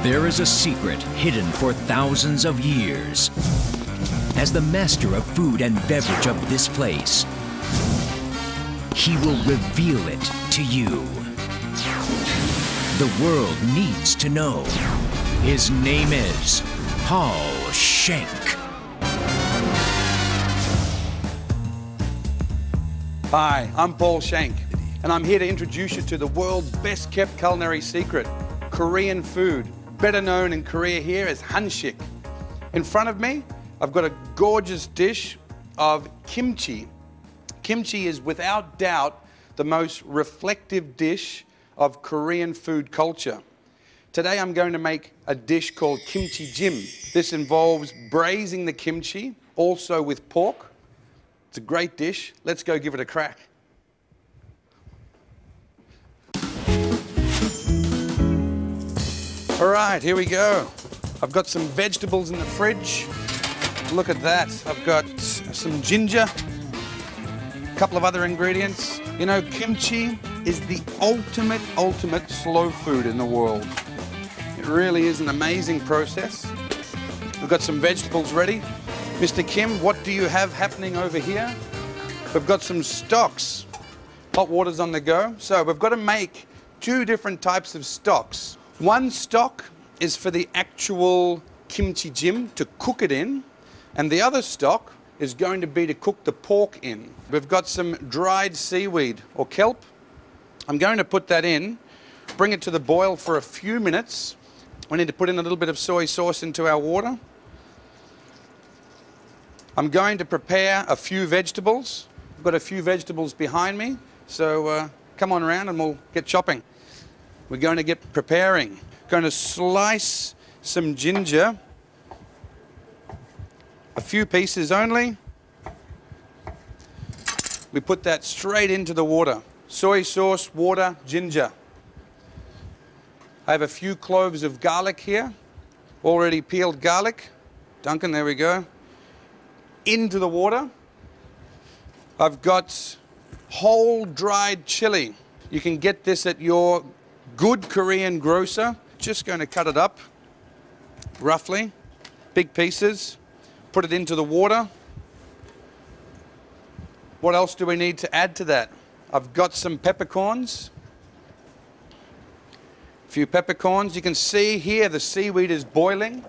There is a secret hidden for thousands of years. As the master of food and beverage of this place, he will reveal it to you. The world needs to know. His name is Schenk. Hi, I'm Schenk, and I'm here to introduce you to the world's best kept culinary secret, Korean food, better known in Korea here as hanshik. In front of me, I've got a gorgeous dish of kimchi. Kimchi is without doubt the most reflective dish of Korean food culture. Today I'm going to make a dish called kimchi jim. This involves braising the kimchi, also with pork. It's a great dish. Let's go give it a crack. All right, here we go. I've got some vegetables in the fridge. Look at that. I've got some ginger, a couple of other ingredients. You know, kimchi is the ultimate slow food in the world. It really is an amazing process. We've got some vegetables ready. Mr. Kim, what do you have happening over here? We've got some stocks. Hot water's on the go. So we've got to make two different types of stocks. One stock is for the actual kimchi jim, to cook it in, and the other stock is going to be to cook the pork in. We've got some dried seaweed or kelp. I'm going to put that in, bring it to the boil for a few minutes. We need to put in a little bit of soy sauce into our water. I'm going to prepare a few vegetables. I've got a few vegetables behind me, so come on around and we'll get chopping. We're going to get preparing. Going to slice some ginger, a few pieces only. We put that straight into the water. Soy sauce, water, ginger. I have a few cloves of garlic here, already peeled garlic. Duncan, there we go. Into the water. I've got whole dried chili. You can get this at your good Korean grocer. Just going to cut it up roughly, big pieces, put it into the water. What else do we need to add to that? I've got some peppercorns. A few peppercorns. You can see here the seaweed is boiling.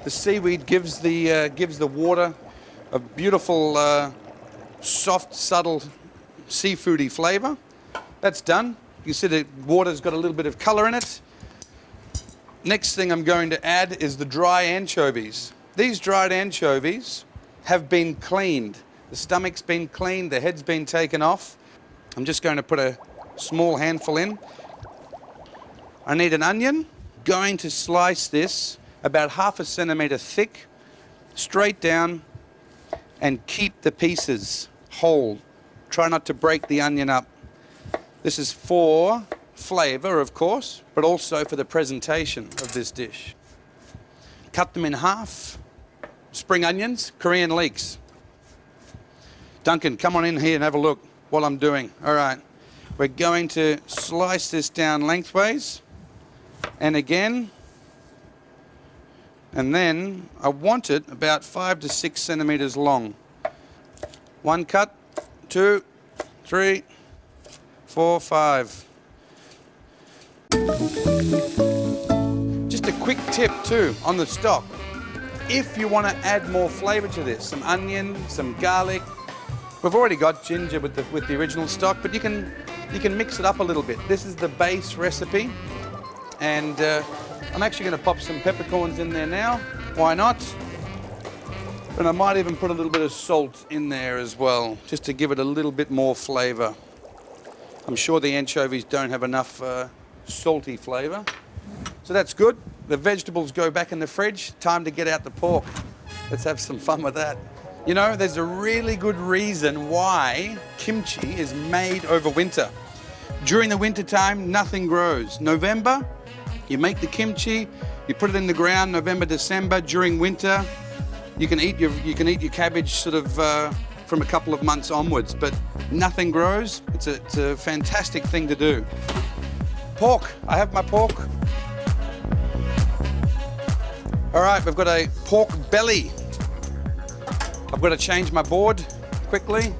The seaweed gives the water a beautiful, soft, subtle, seafoody flavor. That's done. You see the water's got a little bit of color in it. Next thing I'm going to add is the dry anchovies. These dried anchovies have been cleaned. The stomach's been cleaned, the head's been taken off. I'm just going to put a small handful in. I need an onion. Going to slice this about 1/2 centimeter thick, straight down, and keep the pieces whole. Try not to break the onion up. This is for flavor, of course, but also for the presentation of this dish. Cut them in half. Spring onions, Korean leeks. Duncan, come on in here and have a look what I'm doing. All right, we're going to slice this down lengthways, and again, and then I want it about 5 to 6 centimeters long. One cut, 2, 3, 4, 5. Just a quick tip too on the stock. If you want to add more flavor to this, some onion, some garlic. We've already got ginger with the original stock, but you can mix it up a little bit. This is the base recipe, and I'm actually going to pop some peppercorns in there now. Why not? And I might even put a little bit of salt in there as well, just to give it a little bit more flavor. I'm sure the anchovies don't have enough salty flavor. So that's good. The vegetables go back in the fridge. Time to get out the pork. Let's have some fun with that. You know, there's a really good reason why kimchi is made over winter. During the winter time, nothing grows. November, you make the kimchi, you put it in the ground. November, December. During winter, you can eat your cabbage sort of from a couple of months onwards, but nothing grows. It's a fantastic thing to do. Pork. I have my pork. All right, we've got a pork belly. I've got to change my board quickly.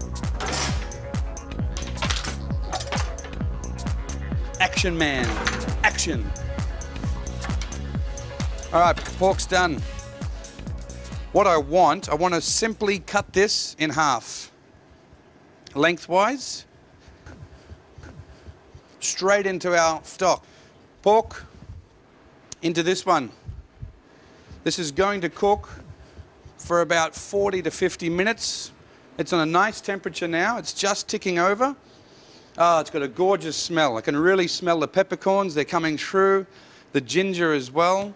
Action, man, action. All right, pork's done. What I want to simply cut this in half. Lengthwise, straight into our stock. Pork into this one. This is going to cook for about 40 to 50 minutes. It's on a nice temperature now. It's just ticking over. Oh, it's got a gorgeous smell. I can really smell the peppercorns. They're coming through. The ginger as well.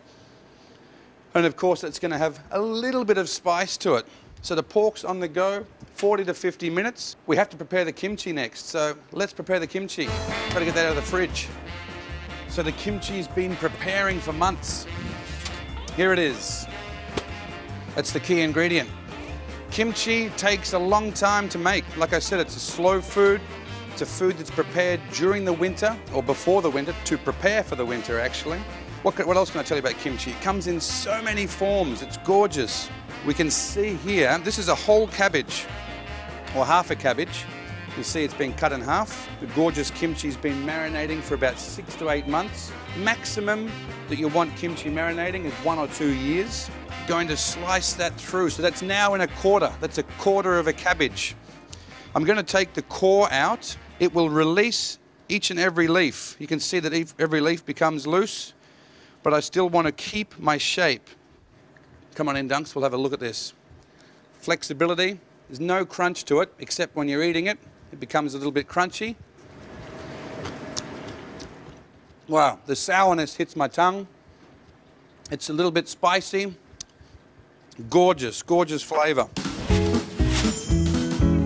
And of course, it's going to have a little bit of spice to it. So the pork's on the go, 40 to 50 minutes. We have to prepare the kimchi next. So let's prepare the kimchi. Got to get that out of the fridge. So the kimchi's been preparing for months. Here it is. That's the key ingredient. Kimchi takes a long time to make. Like I said, it's a slow food. It's a food that's prepared during the winter or before the winter to prepare for the winter, actually. What else can I tell you about kimchi? It comes in so many forms. It's gorgeous. We can see here, this is a whole cabbage or half a cabbage. You see it's been cut in half. The gorgeous kimchi's been marinating for about 6 to 8 months. Maximum that you want kimchi marinating is 1 or 2 years. Going to slice that through. So that's now in a quarter. That's a quarter of a cabbage. I'm going to take the core out. It will release each and every leaf. You can see that every leaf becomes loose, but I still want to keep my shape. Come on in, Dunks, we'll have a look at this. Flexibility, there's no crunch to it, except when you're eating it, it becomes a little bit crunchy. Wow, the sourness hits my tongue. It's a little bit spicy. Gorgeous, gorgeous flavor.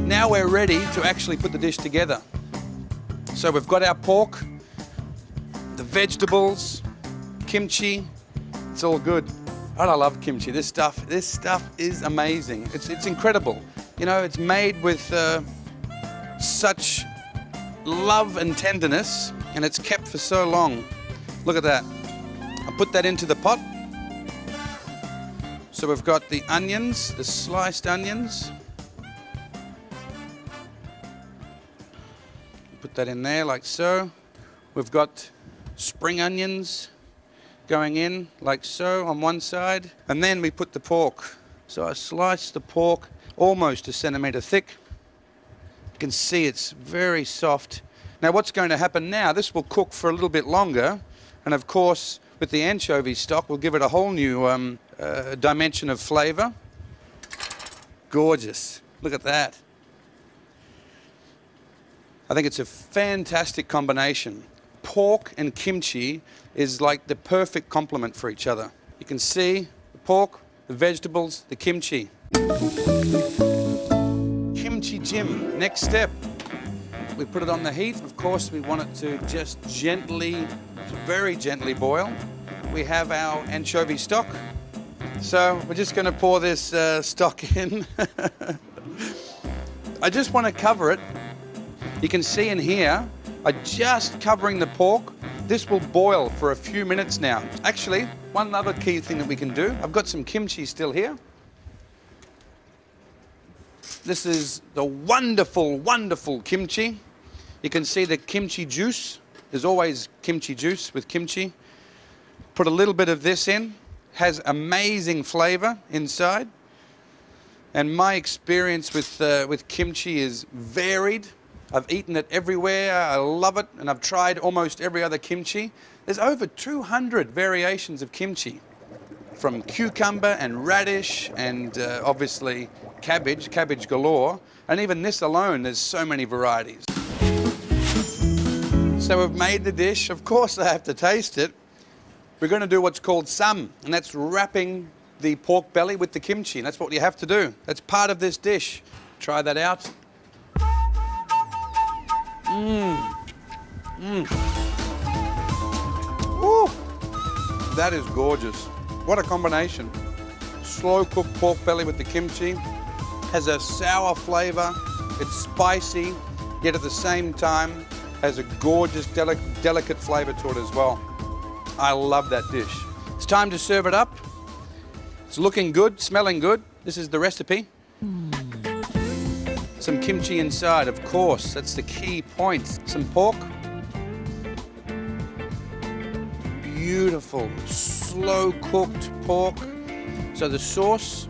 Now we're ready to actually put the dish together. So we've got our pork, the vegetables, kimchi, it's all good. And I love kimchi. This stuff is amazing. It's incredible. You know, it's made with such love and tenderness, and it's kept for so long. Look at that. I put that into the pot. So we've got the onions, the sliced onions. Put that in there like so. We've got spring onions going in like so on one side. And then we put the pork. So I slice the pork almost a centimetre thick. You can see it's very soft. Now what's going to happen now, this will cook for a little bit longer. And of course, with the anchovy stock, we'll give it a whole new dimension of flavour. Gorgeous. Look at that. I think it's a fantastic combination. Pork and kimchi is like the perfect complement for each other. You can see the pork, the vegetables, the kimchi. Kimchi Jim, next step. We put it on the heat. Of course, we want it to just gently, very gently boil. We have our anchovy stock. So we're just going to pour this stock in. I just want to cover it. You can see in here, I'm just covering the pork. This will boil for a few minutes now. Actually, one other key thing that we can do, I've got some kimchi still here. This is the wonderful, wonderful kimchi. You can see the kimchi juice. There's always kimchi juice with kimchi. Put a little bit of this in. Has amazing flavor inside. And my experience with kimchi is varied. I've eaten it everywhere, I love it, and I've tried almost every other kimchi. There's over 200 variations of kimchi, from cucumber and radish and obviously cabbage galore, and even this alone, there's so many varieties. So we've made the dish. Of course I have to taste it. We're going to do what's called sam, and that's wrapping the pork belly with the kimchi, and that's what you have to do. That's part of this dish. Try that out. Ooh, that is gorgeous. What a combination. Slow cooked pork belly with the kimchi. Has a sour flavor. It's spicy, yet at the same time has a gorgeous, delicate flavor to it as well. I love that dish. It's time to serve it up. It's looking good, smelling good. This is the recipe. Some kimchi inside, of course. That's the key point. Some pork. Beautiful, slow-cooked pork. So the sauce,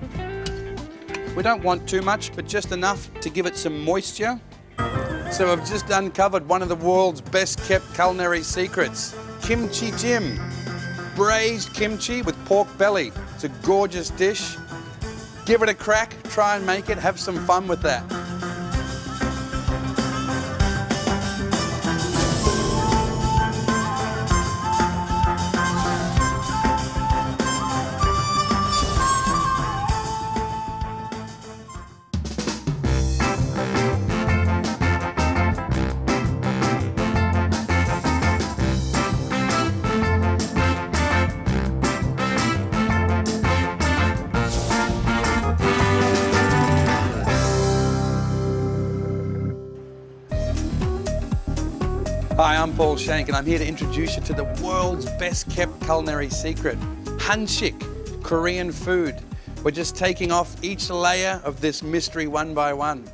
we don't want too much, but just enough to give it some moisture. So I've just uncovered one of the world's best-kept culinary secrets. Kimchi Jim. Braised kimchi with pork belly. It's a gorgeous dish. Give it a crack, try and make it, have some fun with that. Hi, I'm Schenk, and I'm here to introduce you to the world's best-kept culinary secret, hanshik, Korean food. We're just taking off each layer of this mystery one by one.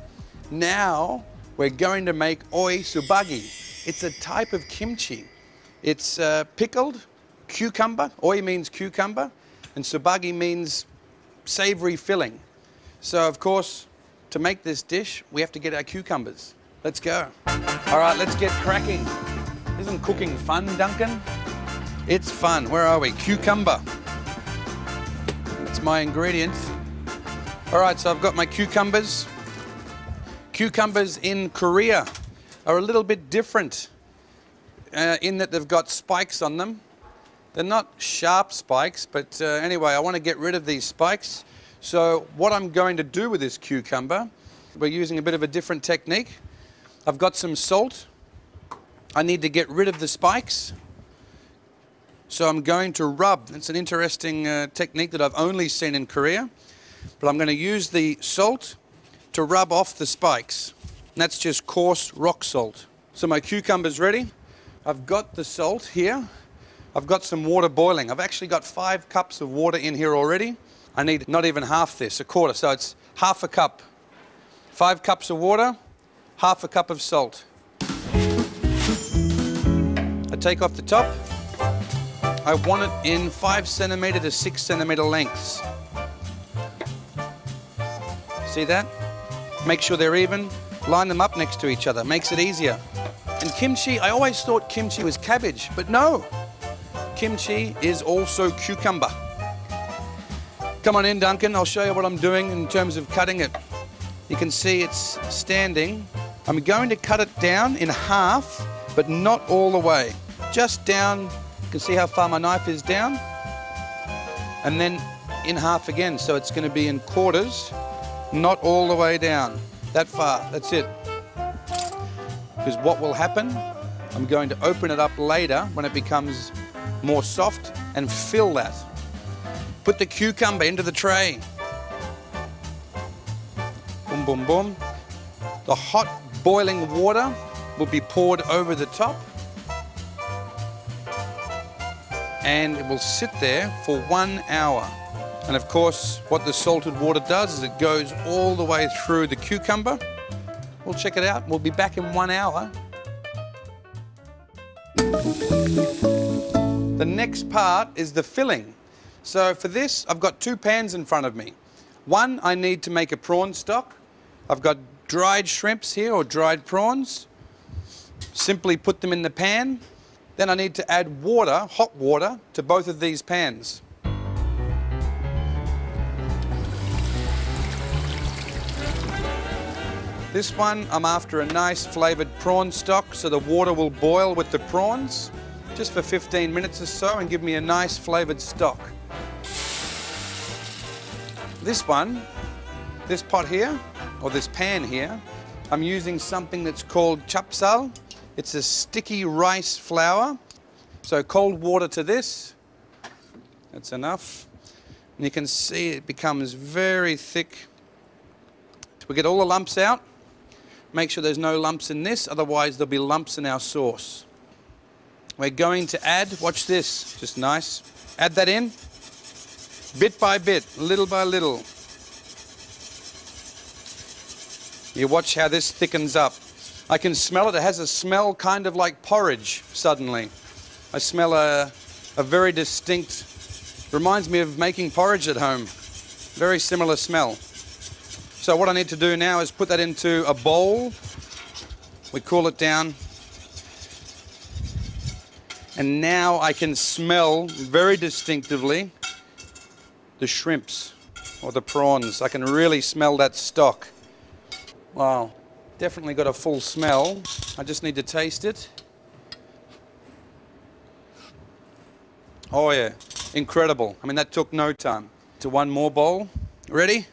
Now, we're going to make oi subagi. It's a type of kimchi. It's pickled cucumber. Oi means cucumber, and subagi means savory filling. So, of course, to make this dish, we have to get our cucumbers. Let's go. All right, let's get cracking. Isn't cooking fun, Duncan? It's fun. Where are we? Cucumber. That's my ingredient. All right, so I've got my cucumbers. Cucumbers in Korea are a little bit different in that they've got spikes on them. They're not sharp spikes, but anyway, I want to get rid of these spikes. So what I'm going to do with this cucumber, we're using a bit of a different technique. I've got some salt. I need to get rid of the spikes. So I'm going to rub. It's an interesting technique that I've only seen in Korea. But I'm going to use the salt to rub off the spikes. And that's just coarse rock salt. So my cucumber's ready. I've got the salt here. I've got some water boiling. I've actually got 5 cups of water in here already. I need not even half this, a quarter. So it's half a cup. 5 cups of water. Half a cup of salt. I take off the top. I want it in 5 centimetre to 6 centimetre lengths. See that? Make sure they're even. Line them up next to each other. Makes it easier. And kimchi, I always thought kimchi was cabbage, but no. Kimchi is also cucumber. Come on in, Duncan. I'll show you what I'm doing in terms of cutting it. You can see it's standing. I'm going to cut it down in half, but not all the way. Just down, you can see how far my knife is down. And then in half again, so it's going to be in quarters, not all the way down. That far, that's it. Because what will happen, I'm going to open it up later when it becomes more soft and fill that. Put the cucumber into the tray. Boom, boom, boom. The hot boiling water will be poured over the top and it will sit there for 1 hour. And of course, what the salted water does is it goes all the way through the cucumber. We'll check it out. We'll be back in 1 hour. The next part is the filling. So for this, I've got 2 pans in front of me. One, I need to make a prawn stock. I've got dried shrimps here, or dried prawns. Simply put them in the pan. Then I need to add water, hot water, to both of these pans. This one, I'm after a nice flavoured prawn stock, so the water will boil with the prawns just for 15 minutes or so and give me a nice flavoured stock. This one, this pot here, or this pan here, I'm using something that's called chapsal. It's a sticky rice flour. So cold water to this, that's enough. And you can see it becomes very thick. We get all the lumps out. Make sure there's no lumps in this, otherwise there'll be lumps in our sauce. We're going to add, watch this, just nice. Add that in. bit by bit, little by little. You watch how this thickens up. I can smell it. It has a smell kind of like porridge suddenly. I smell a very distinct, reminds me of making porridge at home. Very similar smell. So what I need to do now is put that into a bowl. We cool it down. And now I can smell very distinctively the shrimps or the prawns. I can really smell that stock. Wow, definitely got a full smell. I just need to taste it. Oh yeah, incredible. I mean, that took no time. To one more bowl. Ready?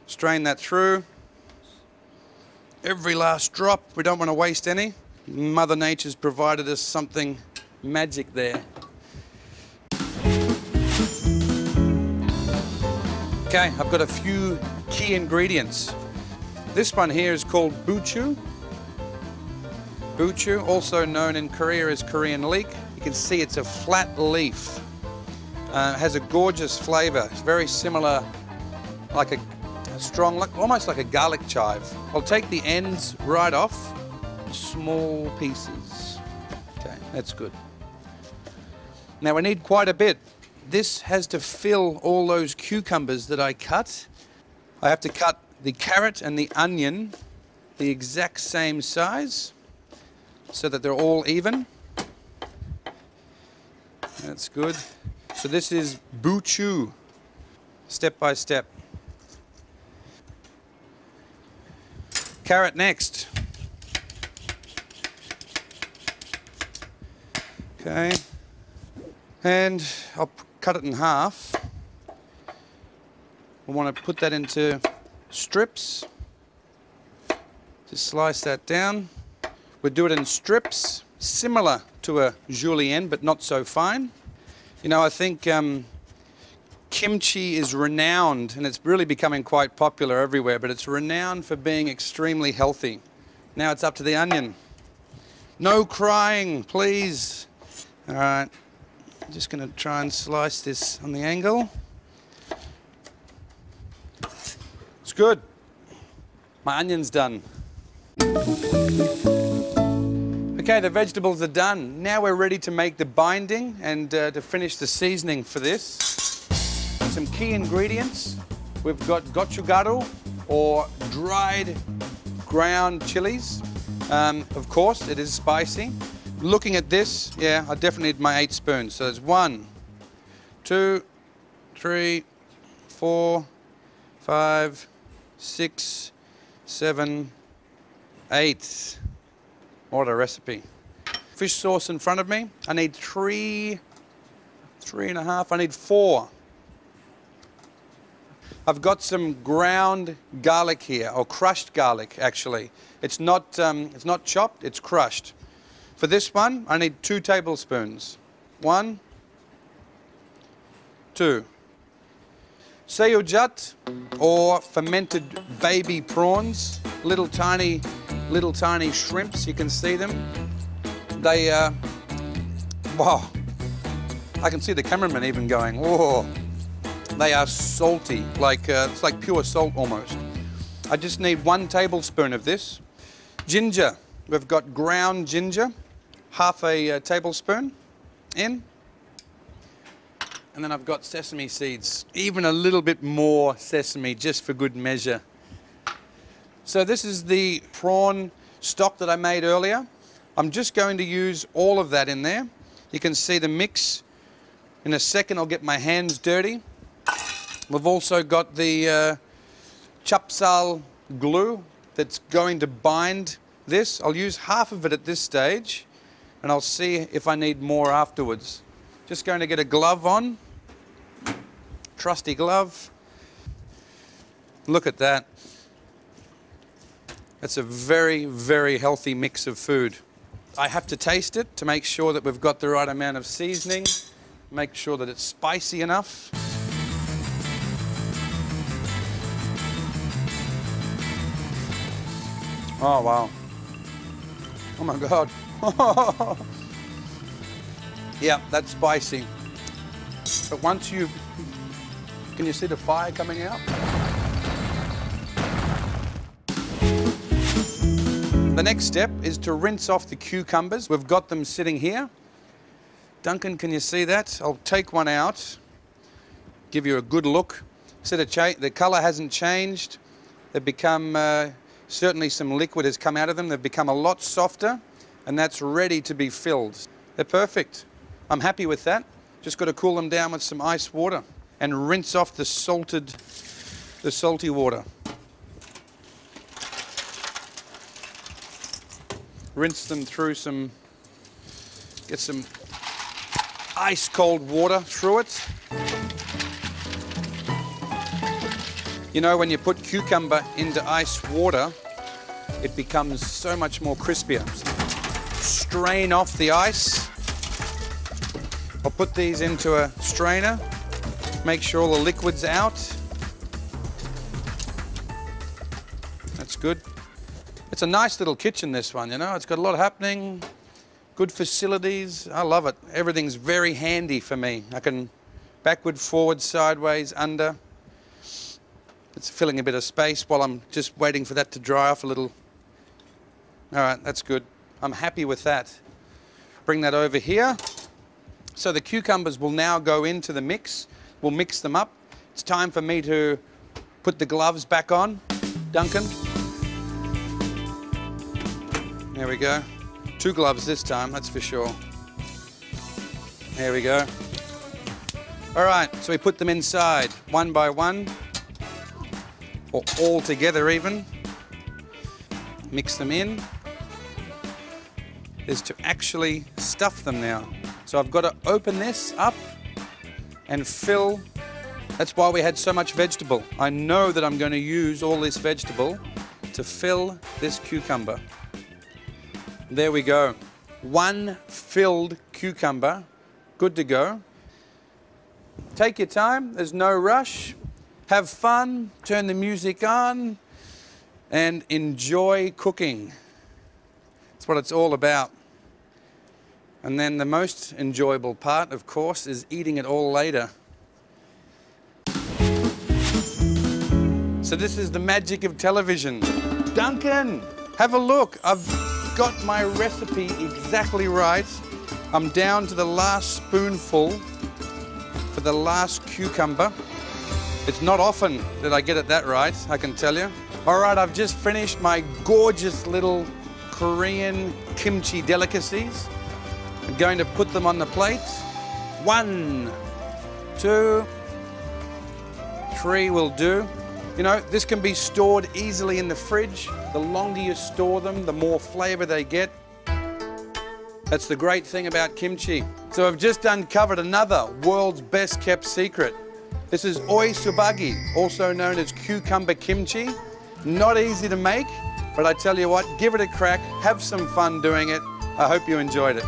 Strain that through. Every last drop. We don't want to waste any. Mother Nature's provided us something magic there. Okay, I've got a few key ingredients. This one here is called buchu. Buchu, also known in Korea as Korean leek. You can see it's a flat leaf. It has a gorgeous flavor. It's very similar, like a strong, almost like a garlic chive. I'll take the ends right off, small pieces. Okay, that's good. Now we need quite a bit. This has to fill all those cucumbers that I cut. I have to cut the carrot and the onion the exact same size so that they're all even. That's good. So this is buchu, step by step. Carrot next. Okay, and I'll cut it in half. We want to put that into strips. Just slice that down. We'll do it in strips, similar to a julienne, but not so fine. You know, I think kimchi is renowned, and it's really becoming quite popular everywhere, but it's renowned for being extremely healthy. Now it's up to the onion. No crying, please. All right, I'm just going to try and slice this on the angle. It's good. My onion's done. Okay, the vegetables are done. Now we're ready to make the binding and to finish the seasoning for this. Some key ingredients. We've got gochugaru, or dried ground chilies. Of course, it is spicy. Looking at this, yeah, I definitely need my 8 spoons. So there's 1, 2, 3, 4, 5, 6, 7, 8. What a recipe. Fish sauce in front of me. I need 3, 3.5. I need 4. I've got some ground garlic here, or crushed garlic actually. It's not chopped, it's crushed. For this one, I need 2 tablespoons. 1, 2. Sayujat, or fermented baby prawns, little tiny shrimps. You can see them. They, wow, I can see the cameraman even going, whoa. They are salty, like it's like pure salt almost. I just need 1 tablespoon of this. Ginger, we've got ground ginger, half a tablespoon in. And then I've got sesame seeds, even a little bit more sesame, just for good measure. So this is the prawn stock that I made earlier. I'm just going to use all of that in there. You can see the mix. In a second I'll get my hands dirty. We've also got the chapsal glue that's going to bind this. I'll use half of it at this stage, and I'll see if I need more afterwards. Just going to get a glove on. Trusty glove. Look at that. It's a very, very healthy mix of food. I have to taste it to make sure that we've got the right amount of seasoning, make sure that it's spicy enough. Oh, wow. Oh my God. Yeah, that's spicy. But once you've Can you see the fire coming out? The next step is to rinse off the cucumbers. We've got them sitting here. Duncan, can you see that? I'll take one out, give you a good look. See the colour hasn't changed. They've become, certainly some liquid has come out of them. They've become a lot softer, and that's ready to be filled. They're perfect. I'm happy with that. Just got to cool them down with some ice water and rinse off the salty water. Rinse them through get some ice cold water through it. You know, when you put cucumber into ice water, it becomes so much more crispier. Strain off the ice. I'll put these into a strainer, make sure all the liquid's out. That's good. It's a nice little kitchen, this one, you know. It's got a lot happening, good facilities. I love it. Everything's very handy for me. I can backward, forward, sideways, under. It's filling a bit of space while I'm just waiting for that to dry off a little. All right, that's good. I'm happy with that. Bring that over here. So the cucumbers will now go into the mix. We'll mix them up. It's time for me to put the gloves back on. Duncan. There we go. 2 gloves this time, that's for sure. There we go. All right, so we put them inside one by one, or all together even. Mix them in. Is to actually stuff them now. So I've got to open this up and fill. That's why we had so much vegetable. I know that I'm going to use all this vegetable to fill this cucumber. There we go. 1 filled cucumber, good to go. Take your time, there's no rush. Have fun, turn the music on, and enjoy cooking. That's what it's all about. And then the most enjoyable part, of course, is eating it all later. So this is the magic of television. Duncan, have a look. I've got my recipe exactly right. I'm down to the last spoonful for the last cucumber. It's not often that I get it that right, I can tell you. All right, I've just finished my gorgeous little Korean kimchi delicacies. I'm going to put them on the plate. 1, 2, 3 will do. You know, this can be stored easily in the fridge. The longer you store them, the more flavor they get. That's the great thing about kimchi. So I've just uncovered another world's best kept secret. This is oi subagi, also known as cucumber kimchi. Not easy to make, but I tell you what, give it a crack, have some fun doing it. I hope you enjoyed it.